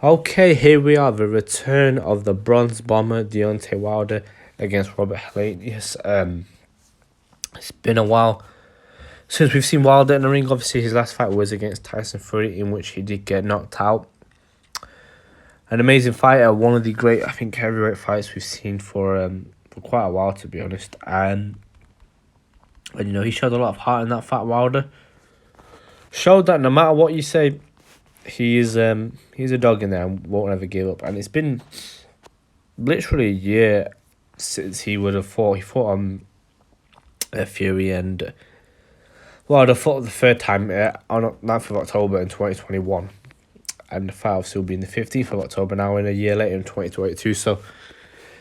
Okay, here we are, the return of the bronze bomber Deontay Wilder against Robert Helenius. It's been a while since we've seen Wilder in the ring. Obviously, his last fight was against Tyson Fury, in which he did get knocked out. An amazing fighter, one of the great, I think, heavyweight fights we've seen for quite a while, to be honest. And you know, he showed a lot of heart in that fight. Wilder showed that no matter what you say, he's a dog in there and won't ever give up. And it's been literally a year since he would have fought. He fought on Fury and Wilder fought the third time on 9th of October in 2021. And the fight obviously will be in the 15th of October now, in a year later in 2022. So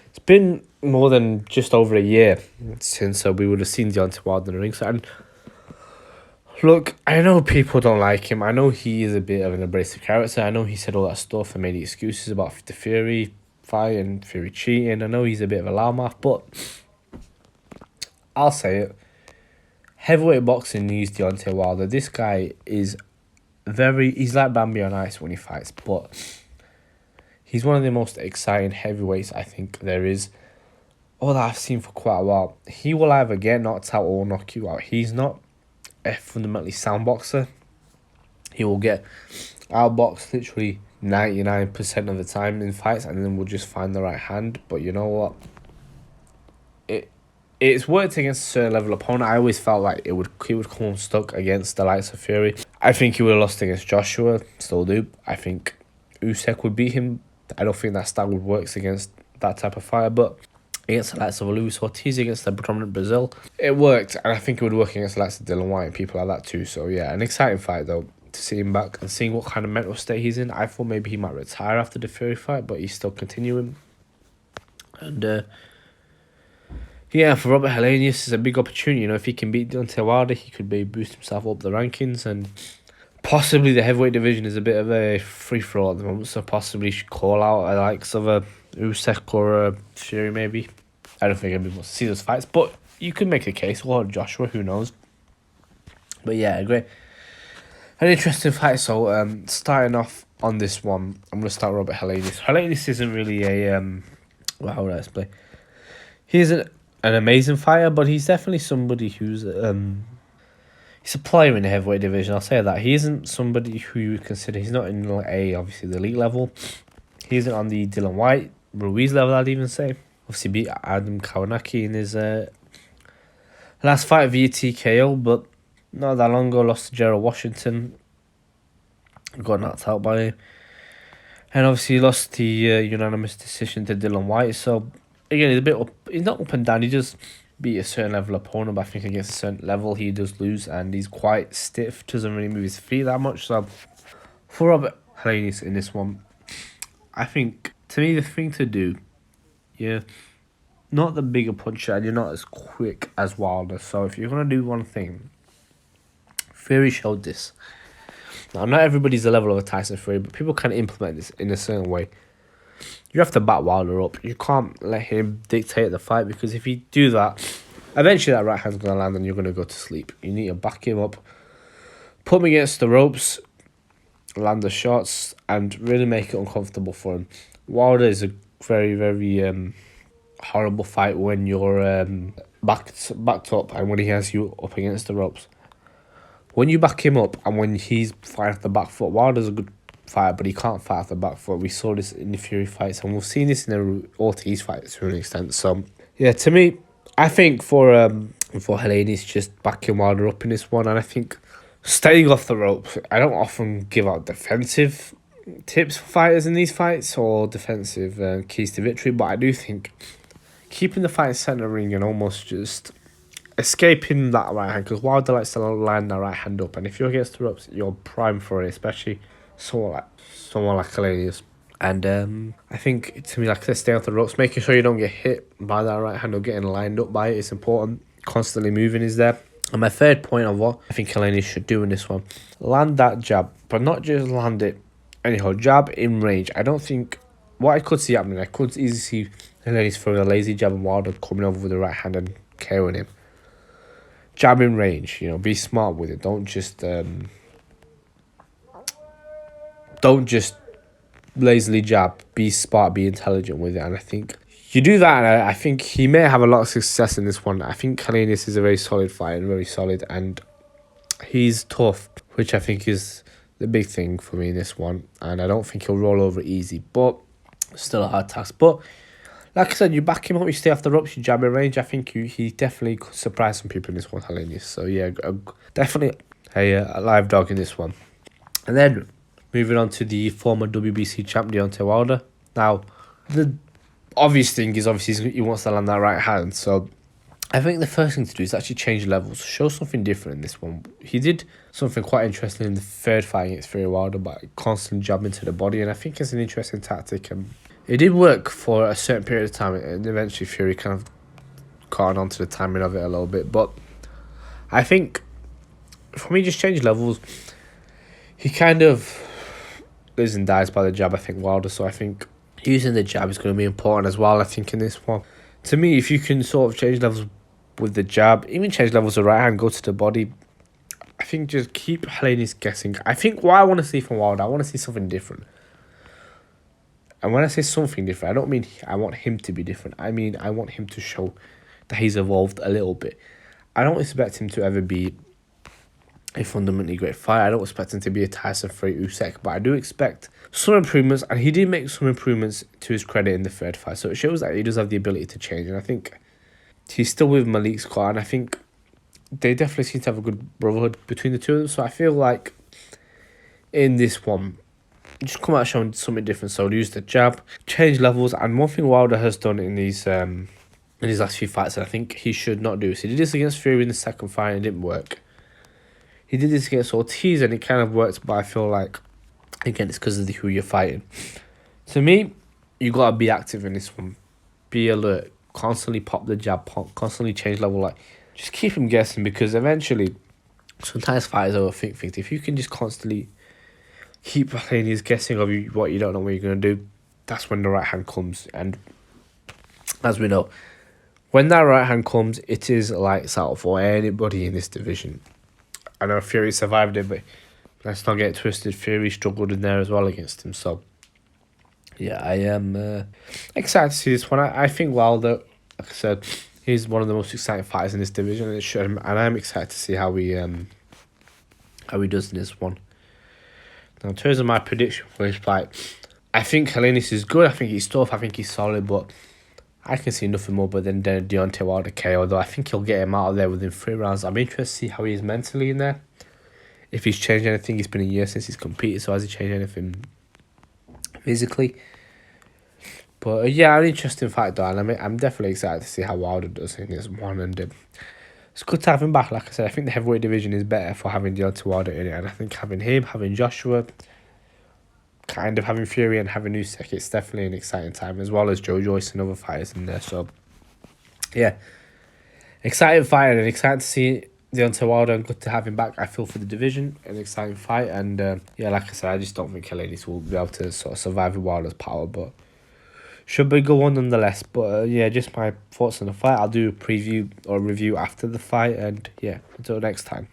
it's been more than just over a year since we would have seen Deontay Wilder in the ring. So, and look, I know people don't like him. I know he is a bit of an abrasive character. I know he said all that stuff and made excuses about the Fury fight and Fury cheating. I know he's a bit of a loudmouth, but I'll say it. Heavyweight boxing needs Deontay Wilder. This guy is he's like Bambi on ice when he fights, but he's one of the most exciting heavyweights I think there is, or that I've seen for quite a while. He will either get knocked out or knock you out. He's not a fundamentally sound boxer. He will get outboxed literally 99% of the time in fights, and then will just find the right hand. But you know what? It's worked against a certain level opponent. I always felt like he would come unstuck against the likes of Fury. I think he would have lost against Joshua, still do. I think Usyk would beat him. I don't think that style would work against that type of fighter, but against the likes of Luis Ortiz, against the dominant Brazil, it worked, and I think it would work against the likes of Dylan White and people like that too. So yeah, an exciting fight though, to see him back and seeing what kind of mental state he's in. I thought maybe he might retire after the Fury fight, but he's still continuing. And yeah, for Robert Helenius, it's a big opportunity. You know, if he can beat Deontay Wilder, he could maybe boost himself up the rankings, and possibly the heavyweight division is a bit of a free-for-all at the moment, so possibly should call out the likes of a Usyk or a Fury maybe. I don't think anybody wants to see those fights, but you could make a case, or Joshua, who knows. But yeah, great. An interesting fight. So starting off on this one, I'm going to start Robert Helenius. Helenius isn't really a, well, how would I explain? He isn't an amazing fighter, but he's definitely somebody who's he's a player in the heavyweight division. I'll say that. He isn't somebody who you would consider. He's not in obviously the elite level. He isn't on the Dylan White, Ruiz level, I'd even say. Obviously beat Adam Kawanaki in his last fight via TKO, but not that long ago lost to Gerald Washington. Got knocked out by him. And obviously he lost the unanimous decision to Dylan White. So again, he's a bit up. He's not up and down. He just beat a certain level opponent, but I think against a certain level he does lose, and he's quite stiff. Doesn't really move his feet that much. So for Robert Helenius in this one, I think to me the thing to do, you're not the bigger puncher and you're not as quick as Wilder. So if you're gonna do one thing, Fury showed this. Now not everybody's the level of a Tyson Fury, but people can implement this in a certain way. You have to back Wilder up. You can't let him dictate the fight, because if you do that, eventually that right hand's going to land and you're going to go to sleep. You need to back him up, put him against the ropes, land the shots, and really make it uncomfortable for him. Wilder is a very, very horrible fight when you're backed up and when he has you up against the ropes. When you back him up and when he's fighting off the back foot, Wilder's a good fight, but he can't fight off the back foot. We saw this in the Fury fights, and we've seen this in the Ortiz fights to an extent. So yeah, to me, I think for Helenius, just backing Wilder up in this one, and I think staying off the ropes. I don't often give out defensive tips for fighters in these fights or defensive keys to victory, but I do think keeping the fight center ring and almost just escaping that right hand, because Wilder likes to line that right hand up, and if you're against the ropes, you're prime for it, especially someone like Helenius. And I think, to me, like I said, stay off the ropes, making sure you don't get hit by that right hand or getting lined up by it is important. Constantly moving is there. And my third point of what I think Helenius should do in this one, land that jab, but not just land it anyhow, jab in range. I don't think, what I could see happening, I could easily see Helenius throwing a lazy jab and Wilder coming over with the right hand and KOing him. Jab in range, be smart with it. Don't just lazily jab, be smart, be intelligent with it. And I think you do that, and I think he may have a lot of success in this one. I think Helenius is a very solid fighter, very solid, and he's tough, which I think is the big thing for me in this one. And I don't think he'll roll over easy, but still a hard task. But like I said, you back him up, you stay off the ropes, you jab in range. I think he definitely could surprise some people in this one, Helenius. So yeah, definitely a live dog in this one. And then moving on to the former WBC champ, Deontay Wilder. Now, the obvious thing is obviously he wants to land that right hand. So I think the first thing to do is actually change levels, show something different in this one. He did something quite interesting in the third fight against Fury Wilder by constantly jabbing to the body, and I think it's an interesting tactic. And it did work for a certain period of time, and eventually Fury kind of caught on to the timing of it a little bit. But I think for me, just change levels. He kind of lives and dies by the jab, I think, Wilder. So I think using the jab is going to be important as well, I think, in this one. To me, if you can sort of change levels with the jab, even change levels with the right hand, go to the body, I think just keep Helenius guessing. I think what I want to see from Wilder, I want to see something different. And when I say something different, I don't mean I want him to be different. I mean, I want him to show that he's evolved a little bit. I don't expect him to ever be a fundamentally great fighter. I don't expect him to be a Tyson Fury Usyk, but I do expect some improvements, and he did make some improvements to his credit in the third fight. So it shows that he does have the ability to change, and I think he's still with Malik's squad, and I think they definitely seem to have a good brotherhood between the two of them. So I feel like in this one, just come out showing something different. So use the jab, change levels, and one thing Wilder has done in his last few fights that I think he should not do. So he did this against Fury in the second fight, and it didn't work. He did this against Ortiz, and it kind of worked, but I feel like, again, it's because of who you're fighting. To me, you got to be active in this one. Be alert. Constantly pop the jab, constantly change level. Like, just keep him guessing, because eventually, sometimes fighters overthink things. If you can just constantly keep Helenius guessing of what you don't know what you're going to do, that's when the right hand comes. And as we know, when that right hand comes, it is lights out for anybody in this division. I know Fury survived it, but let's not get twisted. Fury struggled in there as well against him. So, yeah, I am excited to see this one. I think Wilder, like I said, he's one of the most exciting fighters in this division, and I'm excited to see how he does in this one. Now, in terms of my prediction for this fight, I think Helenius is good. I think he's tough. I think he's solid, but I can see nothing more but than Deontay Wilder KO, though I think he'll get him out of there within 3 rounds. I'm interested to see how he is mentally in there. If he's changed anything, it's been a year since he's competed, so has he changed anything physically? But yeah, an interesting fight, though, and I'm definitely excited to see how Wilder does in this one. And it's good to have him back. Like I said, I think the heavyweight division is better for having Deontay Wilder in it, and I think having him, having Joshua, kind of having Fury and having Usyk, it's definitely an exciting time, as well as Joe Joyce and other fighters in there. So, yeah, exciting fight, and excited to see Deontay Wilder, and good to have him back. I feel for the division, an exciting fight, and yeah, like I said, I just don't think Helenius will be able to sort of survive with Wilder's power, but should be a good one nonetheless. But yeah, just my thoughts on the fight. I'll do a preview or review after the fight, and yeah, until next time.